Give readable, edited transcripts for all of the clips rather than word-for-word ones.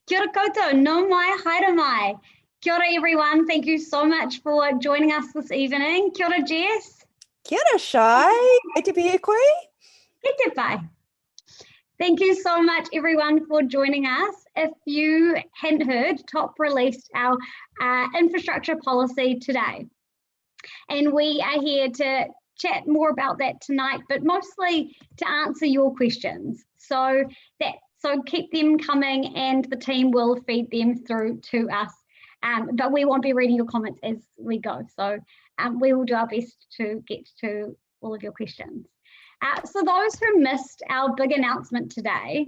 Kia ora koutou, no mai, haere mai. Kia ora everyone, thank you so much for joining us this evening. Kia ora Jess. Kia ora Shai, e te pia koe? Ke te pai. Thank you so much everyone for joining us. If you hadn't heard, TOP released our infrastructure policy today. And we are here to chat more about that tonight, but mostly to answer your questions. So keep them coming and the team will feed them through to us. But we won't be reading your comments as we go. So we will do our best to get to all of your questions. So those who missed our big announcement today,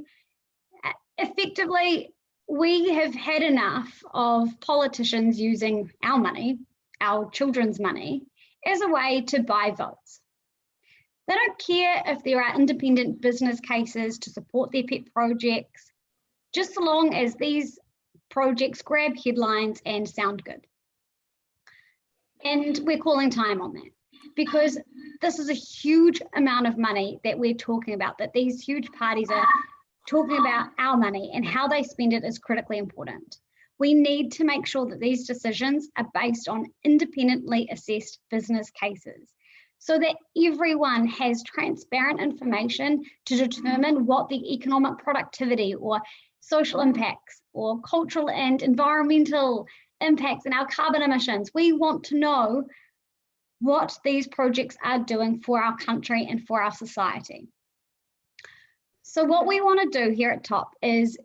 effectively, we have had enough of politicians using our money, our children's money, as a way to buy votes. They don't care if there are independent business cases to support their pet projects, just so long as these projects grab headlines and sound good. And we're calling time on that because this is a huge amount of money that we're talking about, that these huge parties are talking about our money, and how they spend it is critically important. We need to make sure that these decisions are based on independently assessed business cases so that everyone has transparent information to determine what the economic productivity or social impacts or cultural and environmental impacts and our carbon emissions. We want to know what these projects are doing for our country and for our society. So what we want to do here at TOP is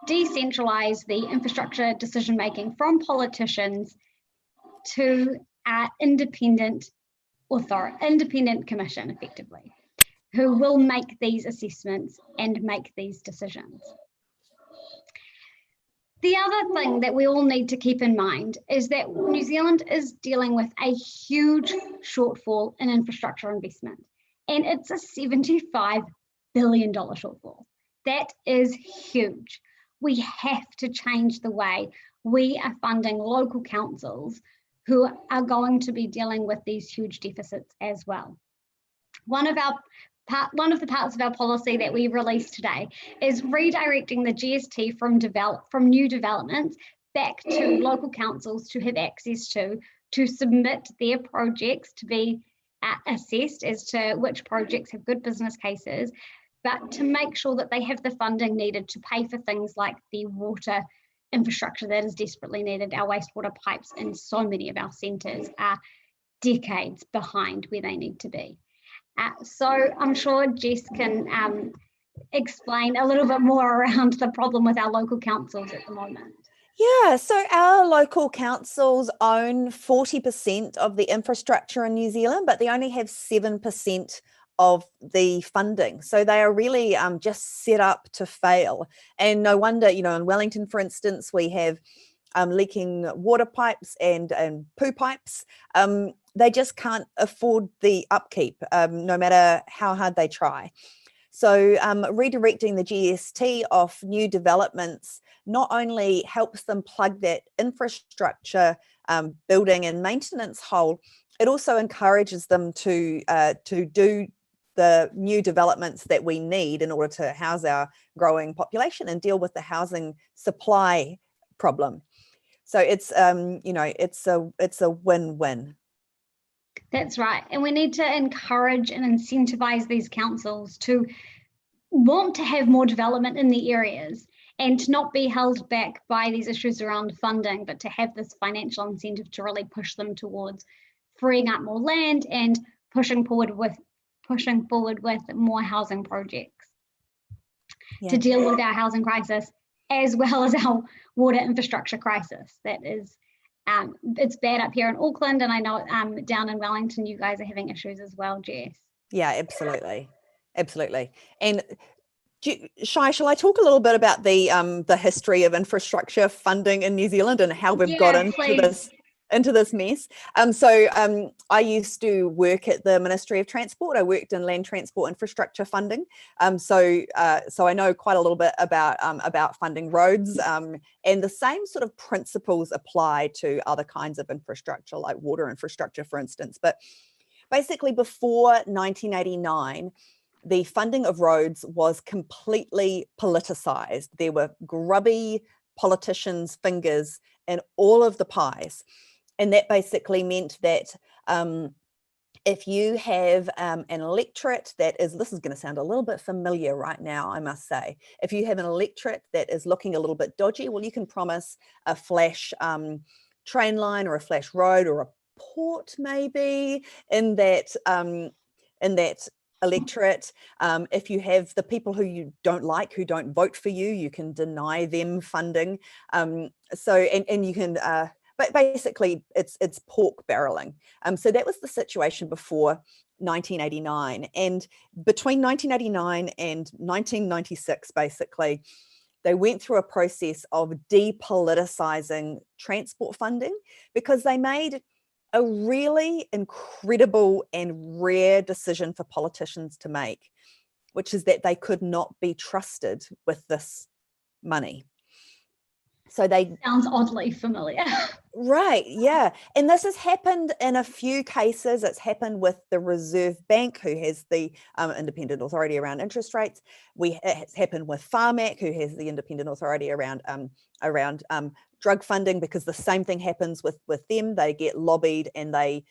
decentralize the infrastructure decision-making from politicians to our independent commission, effectively, who will make these assessments and make these decisions. The other thing that we all need to keep in mind is that New Zealand is dealing with a huge shortfall in infrastructure investment, and it's a $75 billion shortfall. That is huge. We have to change the way we are funding local councils who are going to be dealing with these huge deficits as well. One of the parts of our policy that we released today is redirecting the GST from new developments back to local councils to have access to submit their projects to be assessed as to which projects have good business cases, but to make sure that they have the funding needed to pay for things like the water infrastructure that is desperately needed. Our wastewater pipes in so many of our centres are decades behind where they need to be. So I'm sure Jess can explain a little bit more around the problem with our local councils at the moment. Yeah, so our local councils own 40% of the infrastructure in New Zealand, but they only have 7% of the funding. So they are really just set up to fail. And no wonder, in Wellington, for instance, we have leaking water pipes and poo pipes. They just can't afford the upkeep, no matter how hard they try. So redirecting the GST off new developments not only helps them plug that infrastructure building and maintenance hole, it also encourages them to do the new developments that we need in order to house our growing population and deal with the housing supply problem. So it's it's a win-win. That's right. And we need to encourage and incentivize these councils to want to have more development in the areas and to not be held back by these issues around funding, but to have this financial incentive to really push them towards freeing up more land and pushing forward with more housing projects to deal with our housing crisis as well as our water infrastructure crisis. That is, it's bad up here in Auckland, and I know down in Wellington you guys are having issues as well, Jess. Yeah, absolutely. And Shai, shall I talk a little bit about the history of infrastructure funding in New Zealand and how we've got into this mess? I used to work at the Ministry of Transport. I worked in land transport infrastructure funding. So I know quite a little bit about funding roads, and the same sort of principles apply to other kinds of infrastructure, like water infrastructure, for instance. But basically, before 1989, the funding of roads was completely politicized. There were grubby politicians' fingers in all of the pies. And that basically meant that if you have an electorate that is, this is going to sound a little bit familiar right now, I must say, if you have an electorate that is looking a little bit dodgy, well, you can promise a flash train line or a flash road or a port maybe in that electorate. If you have the people who you don't like, who don't vote for you, you can deny them funding. And you can, but basically it's pork barreling. So that was the situation before 1989. And between 1989 and 1996, basically, they went through a process of depoliticizing transport funding because they made a really incredible and rare decision for politicians to make, which is that they could not be trusted with this money. So they sounds oddly familiar. Right, yeah. And this has happened in a few cases. It's happened with the Reserve Bank, who has the independent authority around interest rates. It's happened with Pharmac, who has the independent authority around drug funding, because the same thing happens with them. They get lobbied and they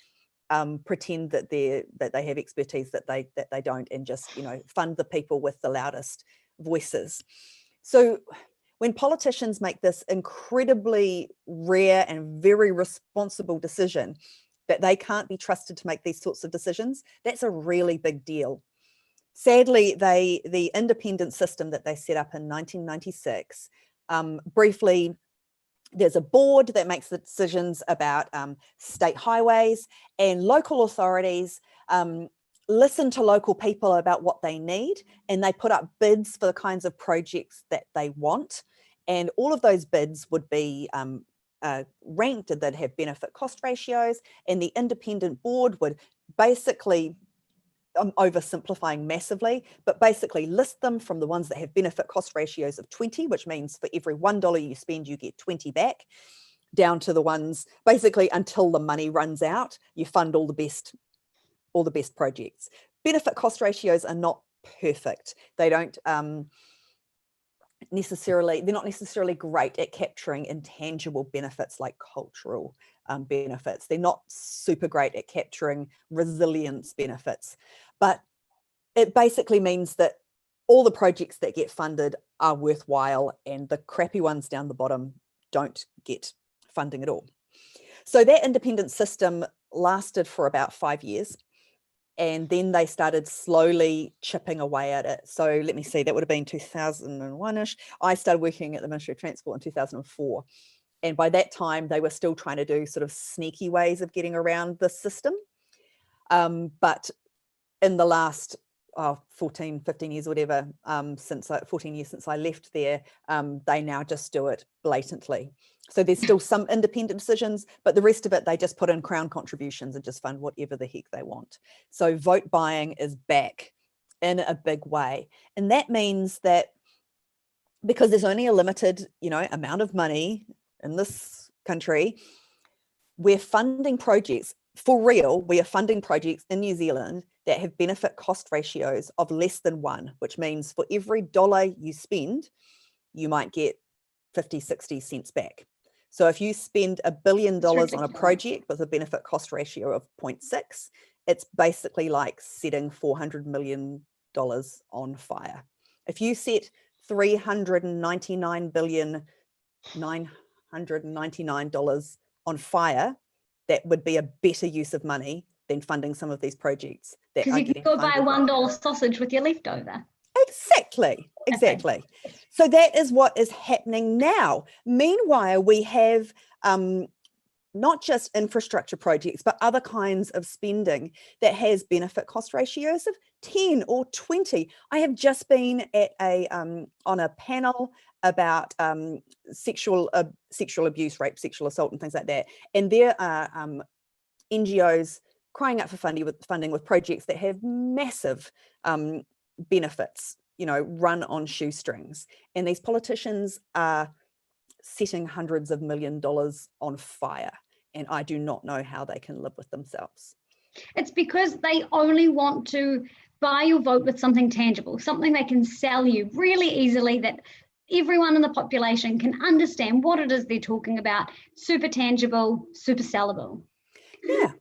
pretend that they have expertise that they don't, and just fund the people with the loudest voices. So when politicians make this incredibly rare and very responsible decision that they can't be trusted to make these sorts of decisions, that's a really big deal. Sadly, the independent system that they set up in 1996, briefly, there's a board that makes the decisions about state highways, and local authorities listen to local people about what they need, and they put up bids for the kinds of projects that they want. And all of those bids would be ranked, and they'd have benefit cost ratios, and the independent board would basically, I'm oversimplifying massively, but basically list them from the ones that have benefit cost ratios of 20, which means for every $1 you spend, you get 20 back, down to the ones basically until the money runs out, you fund all the best projects. Benefit cost ratios are not perfect. They don't they're not necessarily great at capturing intangible benefits like cultural benefits. They're not super great at capturing resilience benefits, but it basically means that all the projects that get funded are worthwhile, and the crappy ones down the bottom don't get funding at all. So that independent system lasted for about 5 years. And then they started slowly chipping away at it. So let me see, that would have been 2001-ish. I started working at the Ministry of Transport in 2004. And by that time, they were still trying to do sort of sneaky ways of getting around the system. But in the last 14, 15 years, whatever, 14 years since I left there, they now just do it blatantly. So there's still some independent decisions, but the rest of it, they just put in Crown contributions and just fund whatever the heck they want. So vote buying is back in a big way. And that means that because there's only a limited, amount of money in this country, we're funding projects, for real, we are funding projects in New Zealand that have benefit cost ratios of less than 1, which means for every $1 you spend, you might get 50, 60 cents back. So if you spend $1 billion on a project with a benefit cost ratio of 0.6, it's basically like setting $400 million on fire. If you set $399,999 on fire, that would be a better use of money than funding some of these projects. Because you can go buy a $1 sausage with your leftover. Exactly. So that is what is happening now. Meanwhile, we have not just infrastructure projects, but other kinds of spending that has benefit cost ratios of 10 or 20. I have just been at on a panel about sexual abuse, rape, sexual assault, and things like that. And there are NGOs crying out for funding with projects that have massive benefits, run on shoestrings. And these politicians are setting hundreds of $millions on fire. And I do not know how they can live with themselves. It's because they only want to buy your vote with something tangible, something they can sell you really easily, that everyone in the population can understand what it is they're talking about, super tangible, super sellable. Yeah.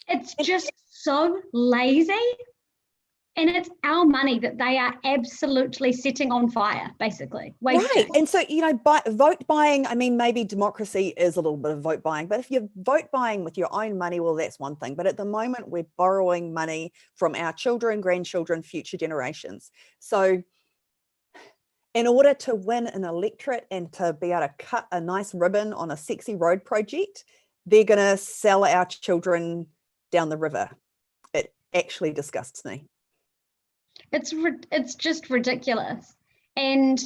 It's just so lazy. And it's our money that they are absolutely setting on fire, basically. Wasting. Right. And so, vote buying, I mean, maybe democracy is a little bit of vote buying, but if you're vote buying with your own money, well, that's one thing. But at the moment, we're borrowing money from our children, grandchildren, future generations. So in order to win an electorate and to be able to cut a nice ribbon on a sexy road project, they're going to sell our children down the river. It actually disgusts me. It's just ridiculous. And,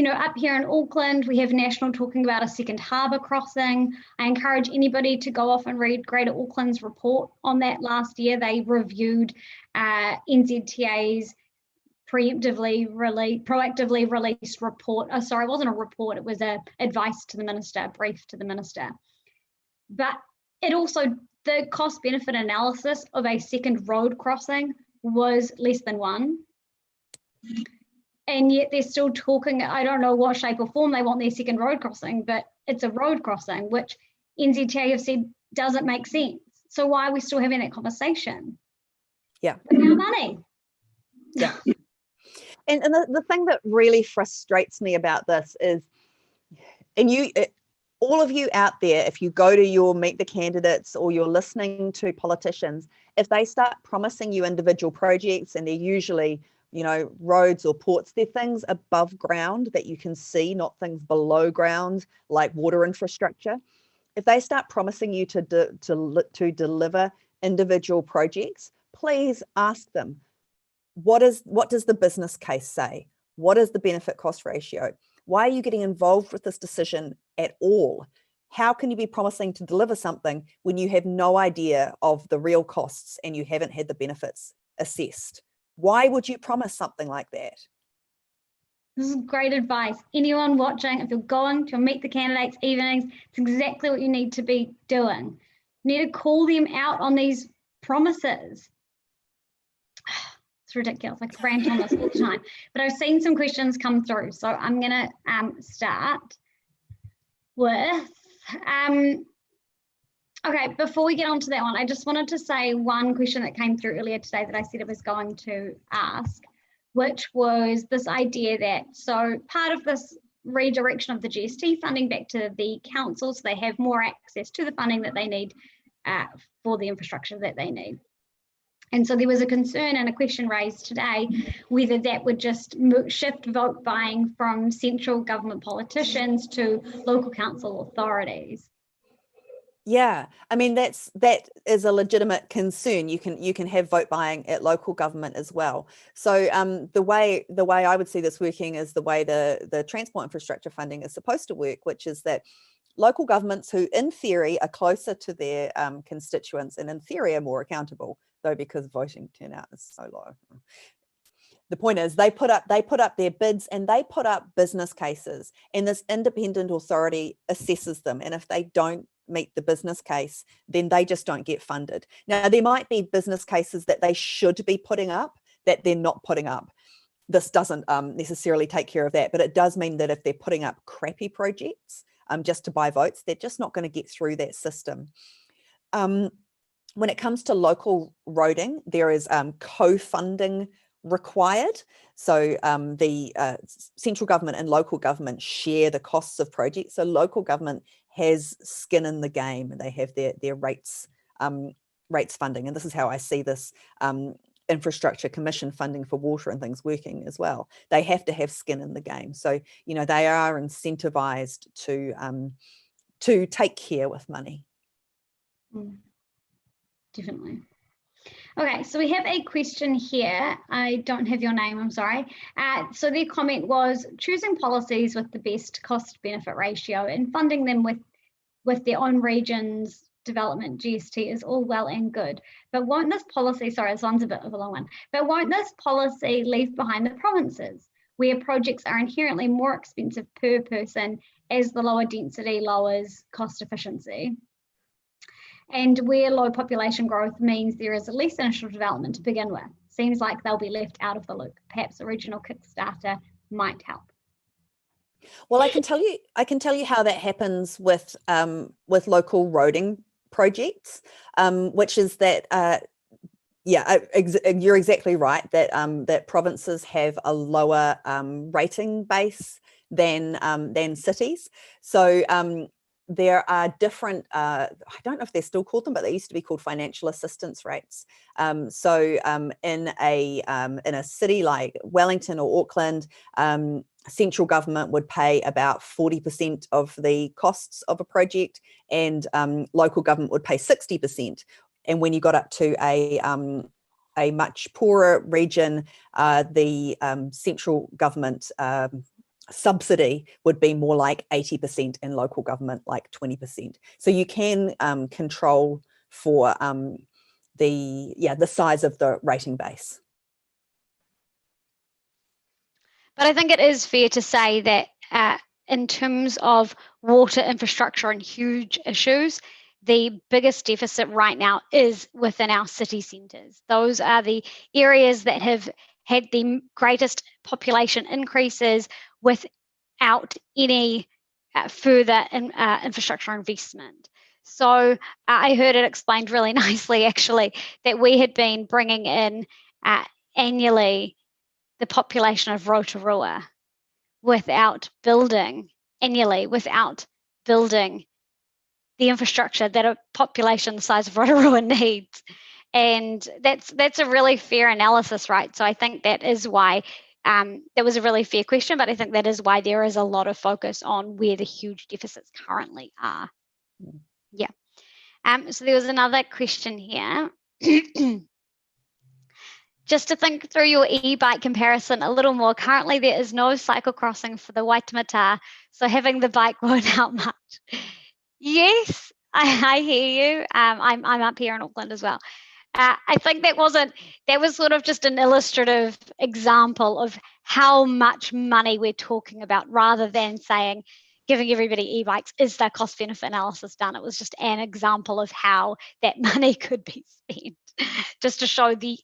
up here in Auckland, we have National talking about a second harbour crossing. I encourage anybody to go off and read Greater Auckland's report on that last year. They reviewed NZTA's proactively released report. Oh, sorry, it wasn't a report. It was a advice to the minister, a brief to the minister. But it also, the cost benefit analysis of a second road crossing was less than one. And yet they're still talking, I don't know what shape or form they want their second road crossing, but it's a road crossing, which NZTA have said doesn't make sense. So why are we still having that conversation? Yeah. With our money. Yeah. And the thing that really frustrates me about this is, all of you out there, if you go to your Meet the Candidates or you're listening to politicians, if they start promising you individual projects, and they're usually, roads or ports, they're things above ground that you can see, not things below ground like water infrastructure. If they start promising you to deliver individual projects, please ask them, what does the business case say? What is the benefit cost ratio? Why are you getting involved with this decision at all? How can you be promising to deliver something when you have no idea of the real costs and you haven't had the benefits assessed? Why would you promise something like that? This is great advice. Anyone watching, if you're going to Meet the Candidates evenings, it's exactly what you need to be doing. You need to call them out on these promises. It's ridiculous. I could rant on this all the time. But I've seen some questions come through. So I'm going to start with, okay, before we get on to that one, I just wanted to say one question that came through earlier today that I said I was going to ask, which was this idea that, so part of this redirection of the GST funding back to the council so they have more access to the funding that they need for the infrastructure that they need. And so there was a concern and a question raised today whether that would just shift vote buying from central government politicians to local council authorities. Yeah, I mean that is a legitimate concern. You can have vote buying at local government as well. So the way I would see this working is the way the transport infrastructure funding is supposed to work, which is that local governments who in theory are closer to their constituents and in theory are more accountable, though because voting turnout is so low. The point is they put up their bids and they put up business cases, and this independent authority assesses them, and if they don't meet the business case, then they just don't get funded. Now there might be business cases that they should be putting up that they're not putting up. This doesn't necessarily take care of that, but it does mean that if they're putting up crappy projects just to buy votes, they're just not going to get through that system. When it comes to local roading, there is co-funding required. So the central government and local government share the costs of projects. So local government has skin in the game, and they have their rates funding. And this is how I see this infrastructure commission funding for water and things working as well. They have to have skin in the game. So, they are incentivized to take care with money. Definitely. Okay, so we have a question here. I don't have your name, I'm sorry. So their comment was, choosing policies with the best cost benefit ratio and funding them with their own region's development GST is all well and good. But won't this policy, sorry, this one's a bit of a long one, but won't this policy leave behind the provinces where projects are inherently more expensive per person as the lower density lowers cost efficiency? And where low population growth means there is less initial development to begin with. Seems like they'll be left out of the loop. Perhaps a regional Kickstarter might help. Well, I can tell you how that happens with local roading projects, which is that you're exactly right that that provinces have a lower rating base than cities. So there are different, I don't know if they're still called them, but they used to be called financial assistance rates. So in a city like Wellington or Auckland, central government would pay about 40% of the costs of a project, and local government would pay 60%. And when you got up to a much poorer region, the central government subsidy would be more like 80% and local government like 20%. So you can control for the size of the rating base. But I think it is fair to say that in terms of water infrastructure and huge issues, the biggest deficit right now is within our city centres. Those are the areas that have had the greatest population increases without any further infrastructure investment. So I heard it explained really nicely, actually, that we had been bringing in annually the population of Rotorua without building the infrastructure that a population the size of Rotorua needs. And that's a really fair analysis, right? So I think that is why that was a really fair question, but I think that is why there is a lot of focus on where the huge deficits currently are. Yeah. So there was another question here. Just to think through your e-bike comparison a little more, currently there is no cycle crossing for the Waitemata, so having the bike won't help much. Yes, I hear you. I'm up here in Auckland as well. I think that was sort of just an illustrative example of how much money we're talking about, rather than saying giving everybody e-bikes is the cost benefit analysis done. It was just an example of how that money could be spent, just to show the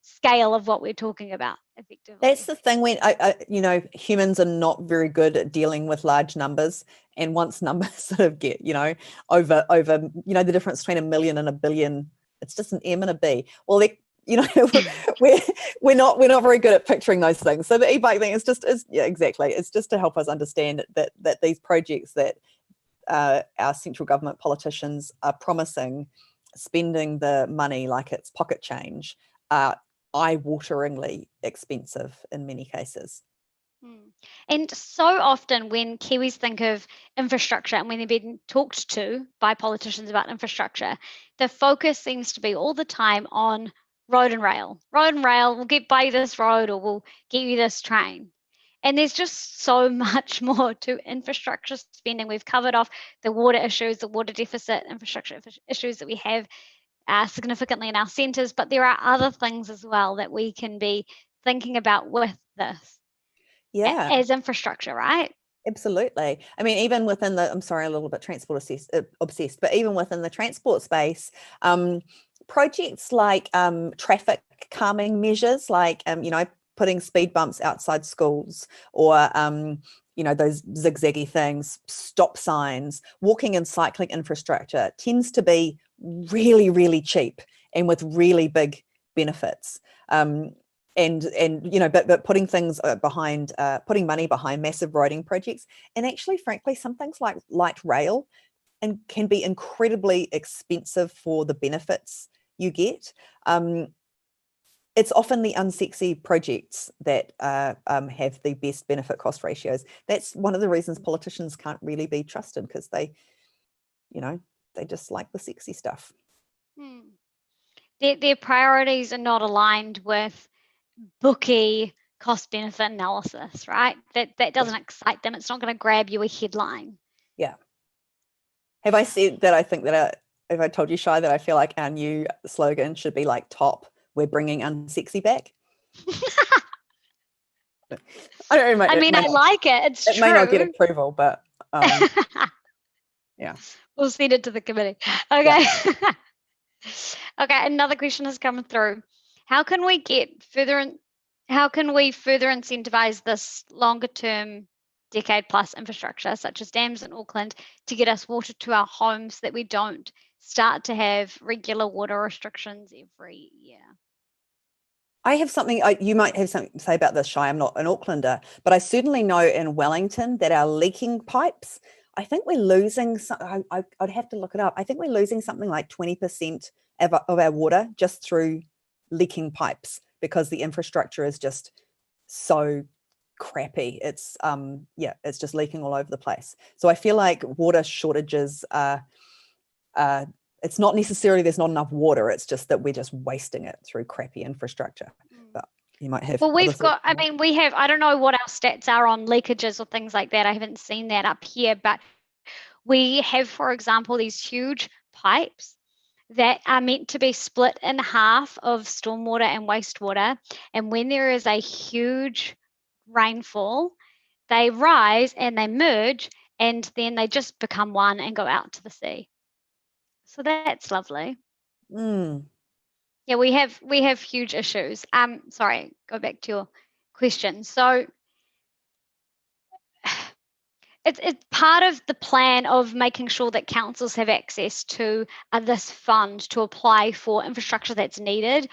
scale of what we're talking about effectively. That's the thing, when humans are not very good at dealing with large numbers, and once numbers sort of get over the difference between a million and a billion, it's just an M and a B. Well, we're not very good at picturing those things. So the e-bike thing is exactly, it's just to help us understand that these projects that our central government politicians are promising, spending the money like it's pocket change, are eye-wateringly expensive in many cases. And so often when Kiwis think of infrastructure and when they're being talked to by politicians about infrastructure, the focus seems to be all the time on road and rail. Road and rail, we'll get by this road or we'll get you this train. And there's just so much more to infrastructure spending. We've covered off the water issues, the water deficit, infrastructure issues that we have significantly in our centres, but there are other things as well that we can be thinking about with this as infrastructure, right? Absolutely. I mean, even within I'm sorry, a little bit transport obsessed, but even within the transport space, projects like traffic calming measures, like putting speed bumps outside schools, or those zigzaggy things, stop signs, walking and cycling infrastructure tends to be really, really cheap and with really big benefits. But putting things putting money behind massive roading projects, and actually, frankly, some things like light rail can be incredibly expensive for the benefits you get. It's often the unsexy projects that have the best benefit cost ratios. That's one of the reasons politicians can't really be trusted, because they just like the sexy stuff. Their priorities are not aligned with bookie cost benefit analysis, right? That doesn't excite them. It's not going to grab you a headline. Yeah. Have I said that I think that have I told you, Shai, that I feel like our new slogan should be like top, we're bringing unsexy back? I don't know. I like it. It's true. It may not get approval, but yeah. We'll send it to the committee. Okay. Yeah. Okay, another question has come through. How can we further incentivize this longer term decade plus infrastructure, such as dams in Auckland, to get us water to our homes so that we don't start to have regular water restrictions every year. I have something, you might have something to say about this, Shai. I'm not an Aucklander, but I certainly know in Wellington that our leaking pipes, I think we're losing, I'd have to look it up. I think we're losing something like 20% of our water just through leaking pipes because the infrastructure is just so crappy. It's it's just leaking all over the place. So I feel like water shortages are it's not necessarily there's not enough water, it's just that we're just wasting it through crappy infrastructure. But you might have, well, we've got, I mean, we have, I don't know what our stats are on leakages or things like that. I haven't seen that up here, but we have, for example, these huge pipes that are meant to be split in half of stormwater and wastewater. And when there is a huge rainfall, they rise and they merge, and then they just become one and go out to the sea. So that's lovely. Yeah, we have huge issues. Sorry, go back to your question. So it's part of the plan of making sure that councils have access to this fund to apply for infrastructure that's needed.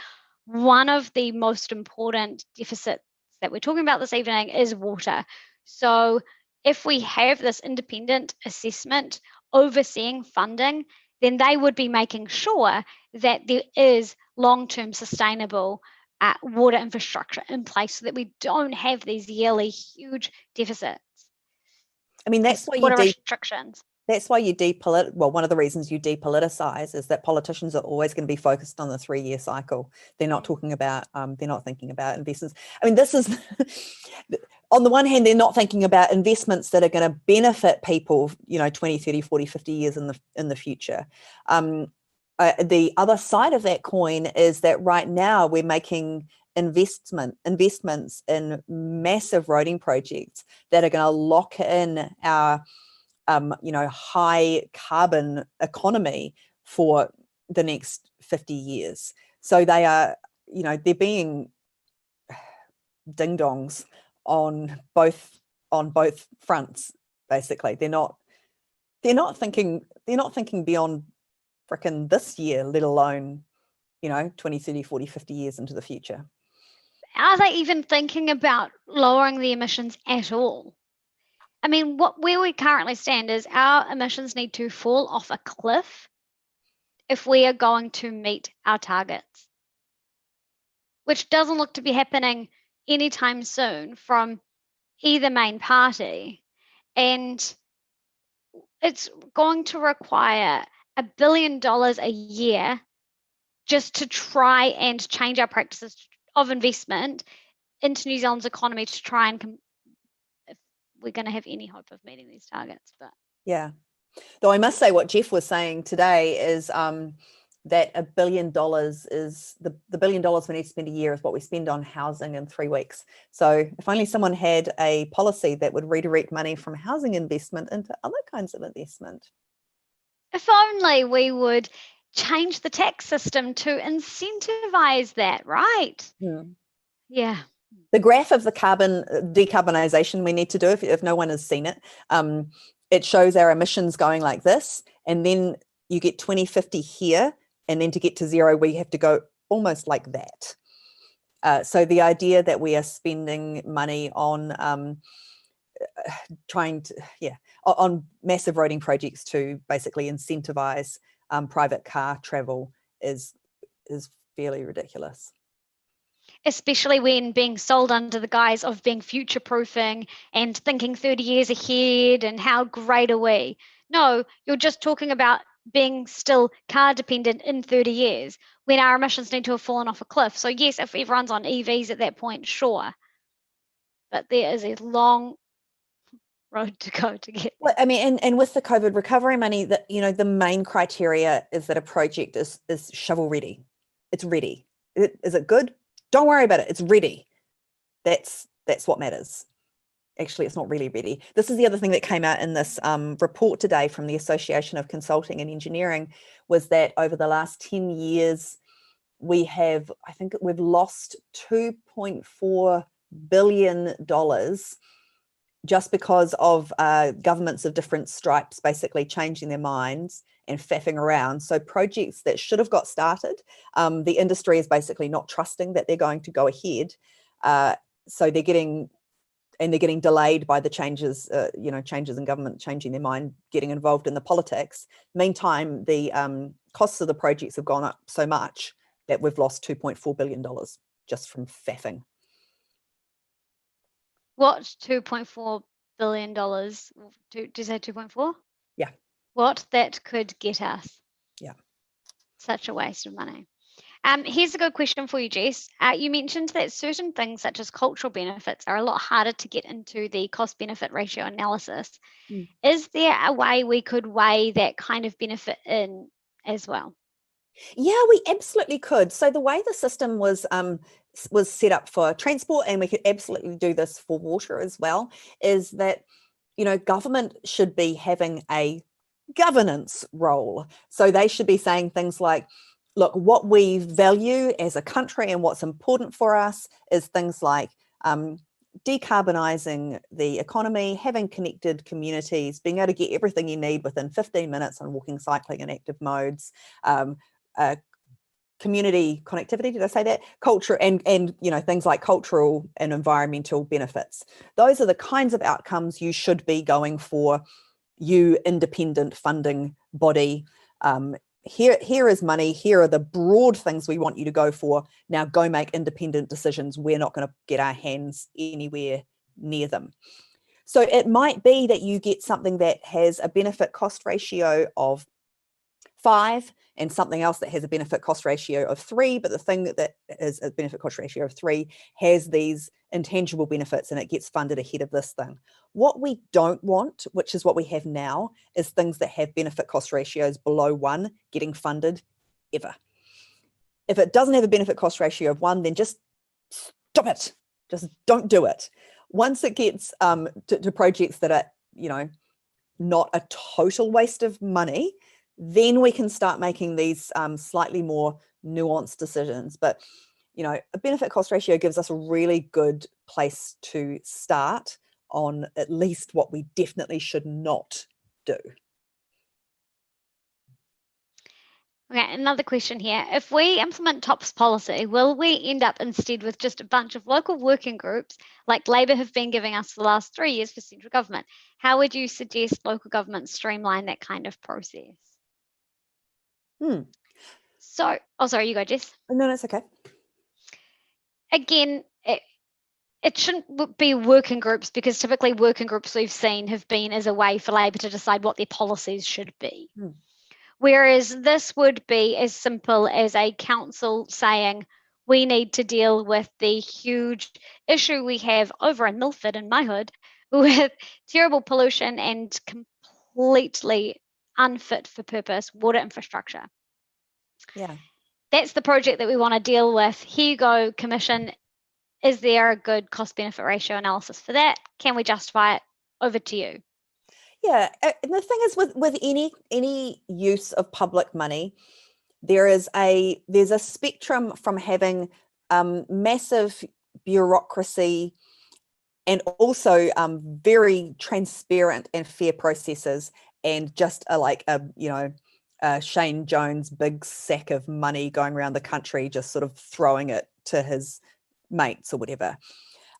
One of the most important deficits that we're talking about this evening is water. So if we have this independent assessment overseeing funding, then they would be making sure that there is long-term sustainable water infrastructure in place so that we don't have these yearly huge deficits. I mean, that's why restrictions. That's why you well, one of the reasons you depoliticize is that politicians are always going to be focused on the 3-year cycle. They're not talking about, they're not thinking about investments. I mean, this is, on the one hand, they're not thinking about investments that are going to benefit people, 20, 30, 40, 50 years in the future. The other side of that coin is that right now we're making investments in massive roading projects that are going to lock in our high carbon economy for the next 50 years. So they are, they're being ding-dongs on both fronts, basically. They're not thinking beyond frickin' this year, let alone, 20, 30, 40, 50 years into the future. Are they even thinking about lowering the emissions at all? I mean, where we currently stand is our emissions need to fall off a cliff if we are going to meet our targets, which doesn't look to be happening anytime soon from either main party. And it's going to require $1 billion a year just to try and change our practices of investment into New Zealand's economy to try and if we're going to have any hope of meeting these targets. But yeah, though I must say what Jeff was saying today is that $1 billion is the $1 billion we need to spend a year is what we spend on housing in 3 weeks. So if only someone had a policy that would redirect money from housing investment into other kinds of investment. If only we would change the tax system to incentivize that, right? Yeah. The graph of the carbon decarbonisation we need to do, if no one has seen it, it shows our emissions going like this, and then you get 2050 here, and then to get to zero, we have to go almost like that. So the idea that we are spending money on on massive roading projects to basically incentivize private car travel is fairly ridiculous. Especially when being sold under the guise of being future-proofing and thinking 30 years ahead and how great are we? No, you're just talking about being still car dependent in 30 years when our emissions need to have fallen off a cliff. So yes, if everyone's on EVs at that point, sure. But there is a long road to go to get there. Well, I mean, and with the COVID recovery money, that the main criteria is that a project is shovel ready. It's ready. Is it good? Don't worry about it. It's ready. That's what matters. Actually, it's not really ready. This is the other thing that came out in this report today from the Association of Consulting and Engineering, was that over the last 10 years, we've lost $2.4 billion just because of governments of different stripes basically changing their minds and faffing around. So projects that should have got started, the industry is basically not trusting that they're going to go ahead. So they're getting delayed by the changes, changes in government changing their mind, getting involved in the politics. Meantime, the costs of the projects have gone up so much that we've lost $2.4 billion just from faffing. What, $2.4 billion? Did you say 2.4? Yeah. What that could get us. Yeah. Such a waste of money. Here's a good question for you, Jess. You mentioned that certain things such as cultural benefits are a lot harder to get into the cost-benefit ratio analysis. Is there a way we could weigh that kind of benefit in as well? Yeah, we absolutely could. So the way the system was set up for transport, and we could absolutely do this for water as well, is that, government should be having a governance role. So they should be saying things like, look, what we value as a country and what's important for us is things like decarbonising the economy, having connected communities, being able to get everything you need within 15 minutes on walking, cycling and active modes, community connectivity, did I say that? Culture and things like cultural and environmental benefits. Those are the kinds of outcomes you should be going for, you independent funding body. Here is money, here are the broad things we want you to go for. Now go make independent decisions. We're not going to get our hands anywhere near them. So it might be that you get something that has a benefit cost ratio of 5 and something else that has a benefit cost ratio of 3, but the thing that is a benefit cost ratio of 3 has these intangible benefits and it gets funded ahead of this thing. What we don't want, which is what we have now, is things that have benefit cost ratios below 1 getting funded ever. If it doesn't have a benefit cost ratio of 1, then just stop it. Just don't do it. Once it gets to projects that are, not a total waste of money, then we can start making these slightly more nuanced decisions. But, a benefit cost ratio gives us a really good place to start on at least what we definitely should not do. Okay, another question here. If we implement TOPS policy, will we end up instead with just a bunch of local working groups like Labor have been giving us the last 3 years for central government? How would you suggest local government streamline that kind of process? So, sorry, you go, Jess. No, that's okay. Again, it shouldn't be working groups, because typically working groups we've seen have been as a way for Labor to decide what their policies should be. Whereas this would be as simple as a council saying, we need to deal with the huge issue we have over in Milford in my hood with terrible pollution and completely unfit for purpose water infrastructure. Yeah. That's the project that we want to deal with. Here you go, Commission. Is there a good cost-benefit ratio analysis for that? Can we justify it? Over to you. Yeah, and the thing is with any use of public money, there's a spectrum from having massive bureaucracy and also very transparent and fair processes, and just a Shane Jones big sack of money going around the country, just sort of throwing it to his mates or whatever.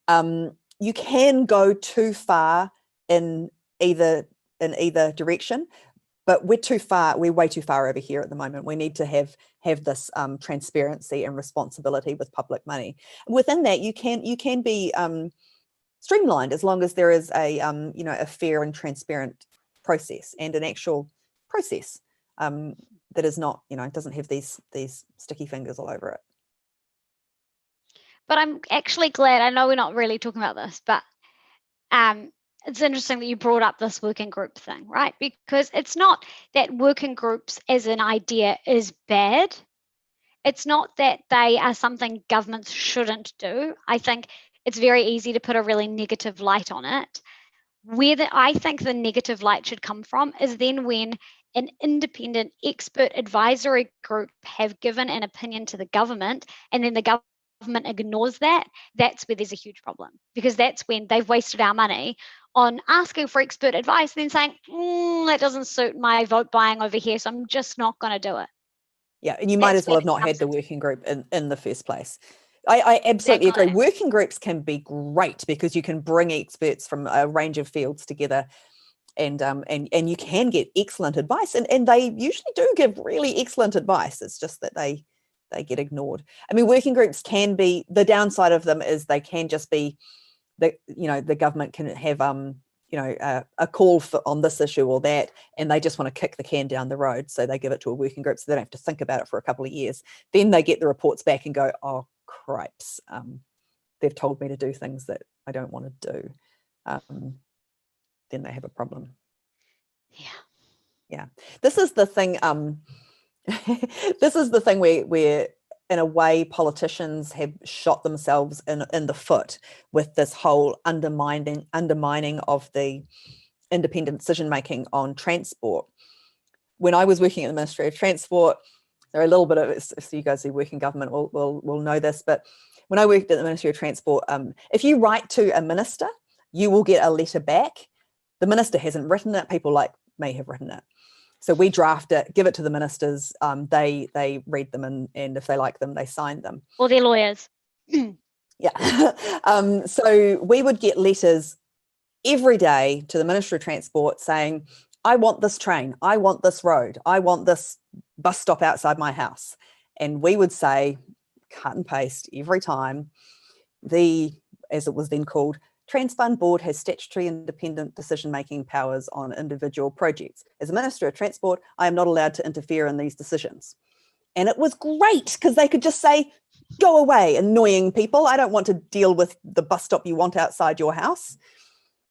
You can go too far in either direction, but we're way too far over here at the moment. We need to have this transparency and responsibility with public money. Within that, you can be streamlined as long as there is a fair and transparent process and an actual process that is not, doesn't have these sticky fingers all over it. But I'm actually glad, I know we're not really talking about this, but it's interesting that you brought up this working group thing, right? Because it's not that working groups as an idea is bad. It's not that they are something governments shouldn't do. I think it's very easy to put a really negative light on it. Where I think the negative light should come from is then when an independent expert advisory group have given an opinion to the government, and then the government ignores that. That's where there's a huge problem, because that's when they've wasted our money on asking for expert advice, then saying, that doesn't suit my vote buying over here, so I'm just not going to do it. Yeah, and you might as well have not had the working group in the first place. I absolutely agree. Working groups can be great because you can bring experts from a range of fields together, and you can get excellent advice, and they usually do give really excellent advice. It's just that they get ignored. I mean, working groups can be, the downside of them is they can just be the government can have a call on this issue or that, and they just want to kick the can down the road, so they give it to a working group so they don't have to think about it for a couple of years. Then they get the reports back and go, oh cripes, they've told me to do things that I don't want to do. Then they have a problem. Yeah, this is the thing. This is the thing where in a way politicians have shot themselves in the foot with this whole undermining of the independent decision making on transport. When I was working at the Ministry of Transport, there are a little bit of, so you guys who work in government will know this, but when I worked at the Ministry of Transport, if you write to a minister, you will get a letter back. The minister hasn't written it, people like me have written it. So we draft it, give it to the ministers, they read them, and if they like them, they sign them. Or their lawyers. Yeah. So we would get letters every day to the Ministry of Transport saying, I want this train, I want this road, I want this bus stop outside my house. And we would say, cut and paste every time, as it was then called, Transfund Board has statutory independent decision-making powers on individual projects. As a Minister of Transport, I am not allowed to interfere in these decisions. And it was great because they could just say, go away, annoying people. I don't want to deal with the bus stop you want outside your house.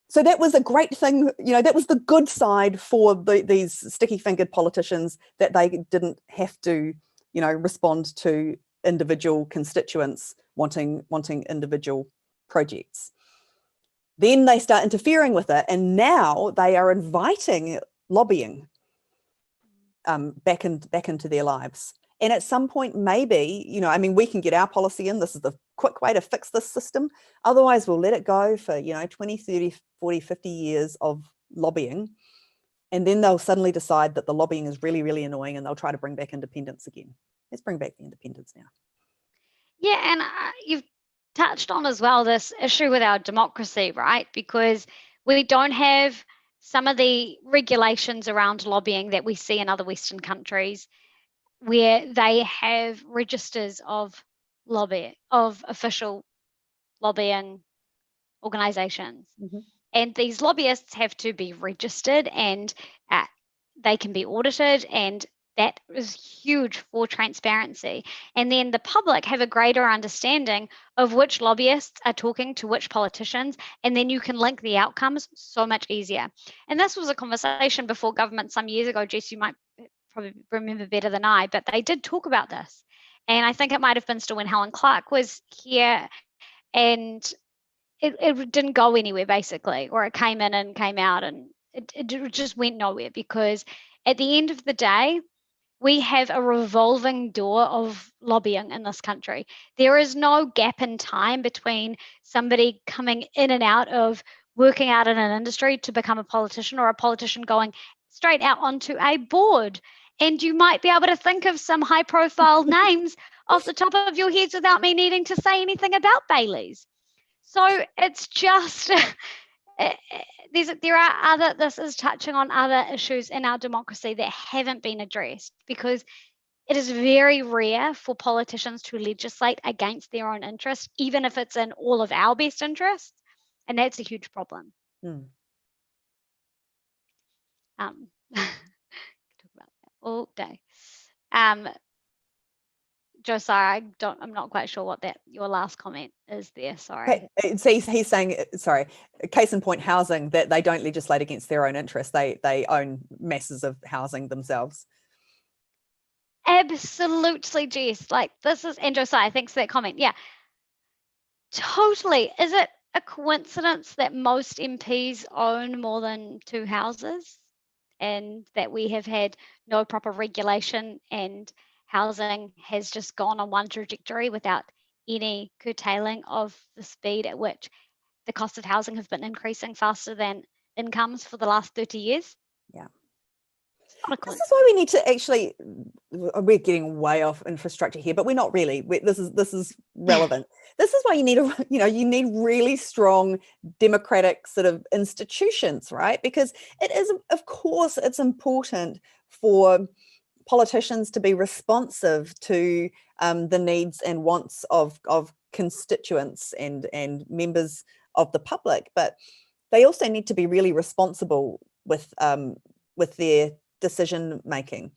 So that was a great thing. That was the good side for these sticky-fingered politicians, that they didn't have to, respond to individual constituents wanting individual projects. Then they start interfering with it, and now they are inviting lobbying back into their lives. And at some point, maybe, we can get our policy in. This is the quick way to fix this system. Otherwise, we'll let it go for, 20, 30, 40, 50 years of lobbying. And then they'll suddenly decide that the lobbying is really, really annoying, and they'll try to bring back independence again. Let's bring back the independence now. Yeah, and you've touched on as well this issue with our democracy, right? Because we don't have some of the regulations around lobbying that we see in other Western countries, where they have registers of official lobbying organizations. Mm-hmm. And these lobbyists have to be registered, and they can be audited, and that is huge for transparency. And then the public have a greater understanding of which lobbyists are talking to which politicians, and then you can link the outcomes so much easier. And this was a conversation before government some years ago. Jess, you might probably remember better than I, but they did talk about this. And I think it might have been still when Helen Clark was here, and it didn't go anywhere, basically, or it came in and came out, and it just went nowhere, because at the end of the day, we have a revolving door of lobbying in this country. There is no gap in time between somebody coming in and out of working out in an industry to become a politician, or a politician going straight out onto a board. And you might be able to think of some high-profile names off the top of your heads without me needing to say anything about Bailey's. So it's just... this is touching on other issues in our democracy that haven't been addressed, because it is very rare for politicians to legislate against their own interests, even if it's in all of our best interests, and that's a huge problem. Mm. Talk about that all day. Josiah, I'm not quite sure what your last comment is there. Sorry. So he's saying, sorry, case in point, housing, that they don't legislate against their own interests. They own masses of housing themselves. Absolutely, Jess. And Josiah, thanks for that comment. Yeah, totally. Is it a coincidence that most MPs own more than 2 houses, and that we have had no proper regulation, and housing has just gone on one trajectory without any curtailing of the speed at which the cost of housing have been increasing faster than incomes for the last 30 years. Yeah. This is why we need to actually, we're getting way off infrastructure here, but we're not really. This is relevant. This is why you need you need really strong democratic sort of institutions, right? Because it is, of course, it's important for politicians to be responsive to the needs and wants of constituents and members of the public, but they also need to be really responsible with their decision making.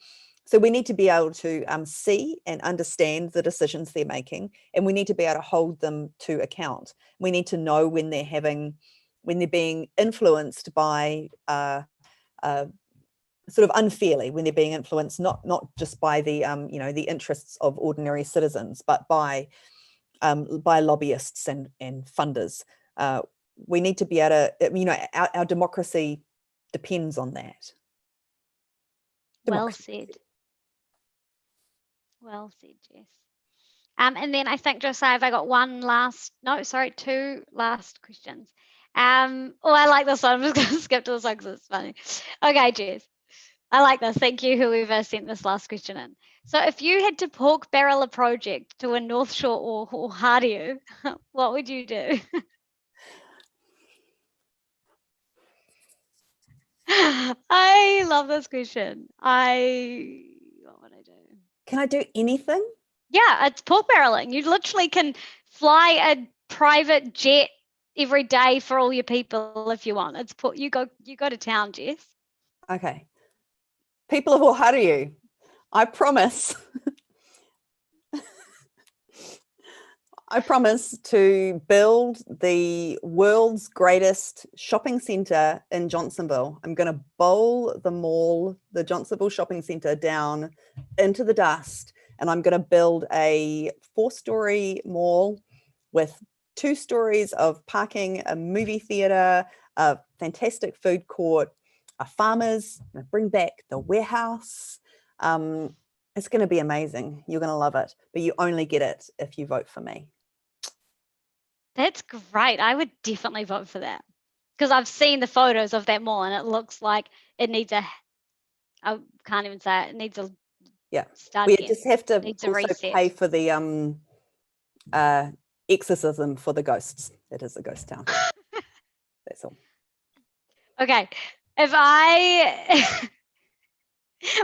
So we need to be able to see and understand the decisions they're making, and we need to be able to hold them to account. We need to know when they're being influenced by sort of unfairly, when they're being influenced not just by the the interests of ordinary citizens, but by lobbyists and funders. We need to be able to, our democracy depends on that. Well said. Well said, Jess. And then I think, Josiah, have I got two last questions. I like this one. I'm just going to skip to this one because it's funny. Okay, Jess. I like this. Thank you, whoever sent this last question in. So if you had to pork barrel a project to a North Shore or Ōhāriu, what would you do? I love this question. What would I do? Can I do anything? Yeah, it's pork barreling. You literally can fly a private jet every day for all your people if you want. It's you go to town, Jess. Okay. People of Ōhāriu, I promise to build the world's greatest shopping centre in Johnsonville. I'm going to bowl the mall, the Johnsonville shopping centre, down into the dust, and I'm going to build a 4-story mall with 2 stories of parking, a movie theatre, a fantastic food court, a farmers, bring back the warehouse. It's going to be amazing. You're going to love it, but you only get it if you vote for me. That's great. I would definitely vote for that because I've seen the photos of that mall and it looks like it needs I can't even say it. It needs a We just have to also pay for the exorcism for the ghosts. It is a ghost town. That's all. Okay. If I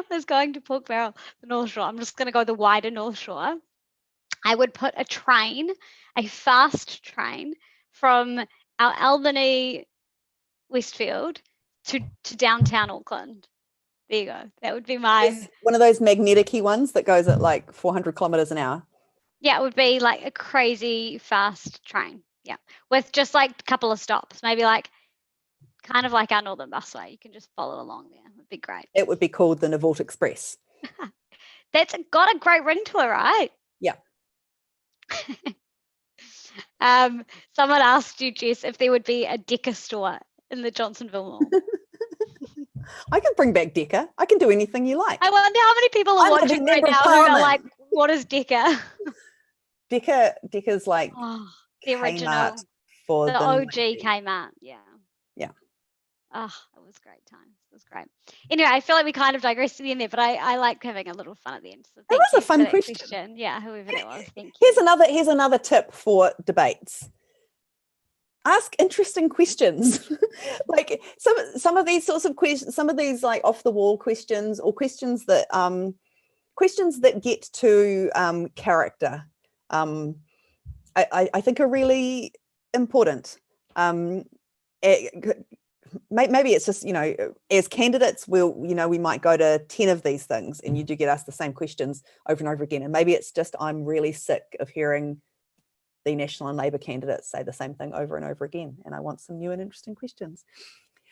was going to pork barrel the North Shore, I'm just going to go the wider North Shore. I would put a fast train from our Albany Westfield to downtown Auckland. There you go. That would be my... one of those magnetic-y ones that goes at like 400 kilometers an hour. Yeah, it would be like a crazy fast train. Yeah, with just like a couple of stops, maybe like kind of like our Northern Busway. You can just follow along there. It would be great. It would be called the Navot Express. That's got a great ring to it, right? Yeah. Someone asked you, Jess, if there would be a Deca store in the Johnsonville Mall. I can bring back Deca. I can do anything you like. I wonder how many people are watching right now who are like, what is Deca? Deca's like the original, Kmart for the OG Kmart. Yeah. Yeah. Oh, it was great times. It was great. Anyway, I feel like we kind of digressed to the end there, but I like having a little fun at the end. So that was a fun question. Yeah, whoever that was. Thank you. Here's another tip for debates. Ask interesting questions. Like some of these sorts of questions, some of these like off the wall questions, or questions that get to character, I think are really important. Maybe it's just, as candidates, we might go to 10 of these things and you do get asked the same questions over and over again. And maybe it's just, I'm really sick of hearing the National and Labour candidates say the same thing over and over again. And I want some new and interesting questions.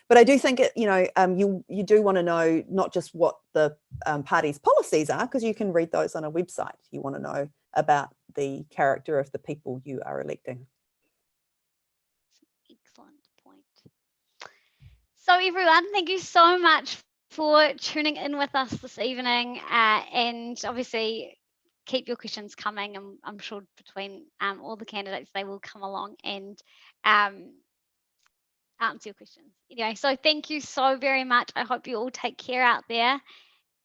But I do think, you do want to know not just what the party's policies are, because you can read those on a website. You want to know about the character of the people you are electing. Excellent point. So everyone, thank you so much for tuning in with us this evening. And obviously, keep your questions coming. I'm sure between all the candidates, they will come along and answer your questions. Anyway, so thank you so very much. I hope you all take care out there,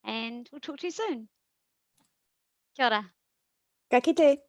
and we'll talk to you soon. Kia ora. Ka kite.